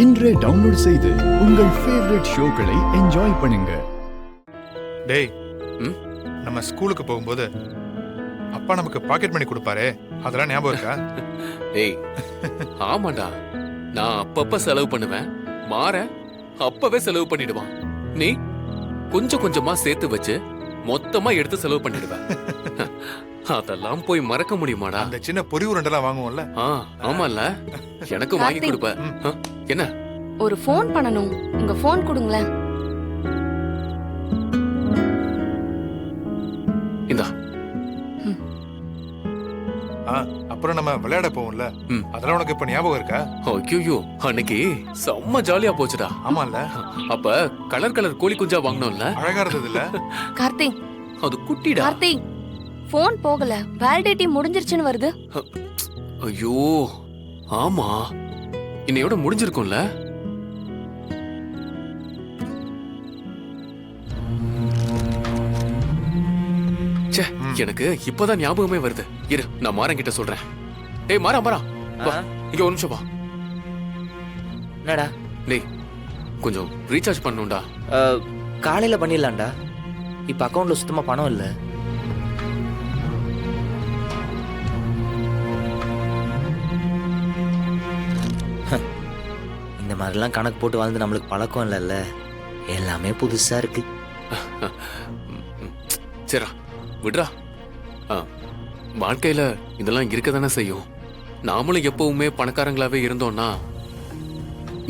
இன்றே டவுன்லோட் செய்து உங்கள் ஃபேவரட் ஷோக்களை என்ஜாய் பண்ணுங்க. டேய், நம்ம ஸ்கூலுக்கு போகும்போது அப்பா நமக்கு பாக்கெட் மணி கொடுப்பாரே, அதெல்லாம் ஞாபகம் இருக்கா? ஏய், ஆமாடா. நான் அப்பப்ப செலவு பண்ணுவேன், மாற அப்பவே செலவு பண்ணிடுவான். நீ கொஞ்சம் கொஞ்சமா சேர்த்து வச்சு மொத்தமா எடுத்து செலவு பண்ணிடுவேன். அதெல்லாம் போய் மறக்க முடியுமாடா? அந்த சின்ன பொரி உருண்டெல்லாம் வாங்குவோம்ல. ஆமால, எனக்கு வாங்கி கொடுப்ப. என்ன? ஒரு ஃபோன் பண்ணணும், உங்க ஃபோன் கொடுங்களேன். இந்தா. அப்புறம் நம்ம விளையாட போவோம்ல, அதெல்லாம் உனக்கு இப்ப ஞாபகம் இருக்கா? ஐயோ, அன்னைக்கு செம்ம ஜாலியா போச்சுடா. ஆமால. அப்ப கலர் கலர் கோழி குஞ்சா வாங்கினோம்ல, அழகா இருந்தது இல்ல? கார்த்திக், அது குட்டிடா. கார்த்திக், ஃபோன் போகல, வேலிடிட்டி முடிஞ்சிருச்சுன்னு வருது. ஐயோ ஆமா, இன்னையோட முடிஞ்சிருக்கும்ல. எனக்கு இப்பதான் ஞாபகமே வருது. இரு, நான் மாறன் கிட்ட சொல்றேன். டேய் மாறா, இங்க ஒரு நிமிஷம் வா. என்னடா? டேய், கொஞ்சம் ரீசார்ஜ் பண்ணணும்டா. காலையில பண்ணிடலாம்டா, இப்ப அக்கௌண்ட்ல சுத்தமா பணம் இல்ல. இந்த மாதிரிலாம் கணக்கு போட்டு வாழ்ந்து நம்மளுக்கு பழக்கம் இல்லைல்ல, எல்லாமே புதுசா இருக்கு. சரிடா, விடுறா. வாழ்க்கையில இதெல்லாம் இருக்க தானே செய்யும். நாமளும் எப்பவுமே பணக்காரங்களாவே இருந்தோம்னா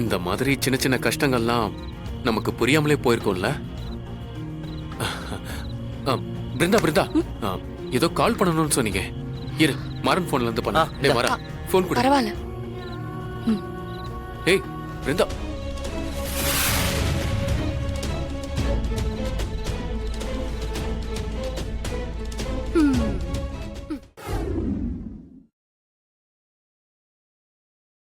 இந்த மாதிரி சின்ன சின்ன கஷ்டங்கள்லாம் நமக்கு புரியாமலே போயிருக்கோம்ல. பிருந்தா, ஏதோ கால் பண்ணணும்னு சொன்னீங்க. இரு, மாறன் போன்ல இருந்து பண்ண. டேய் மாறா, போன் கொடு. பரவாயில்ல. ஏய் பிருந்தா.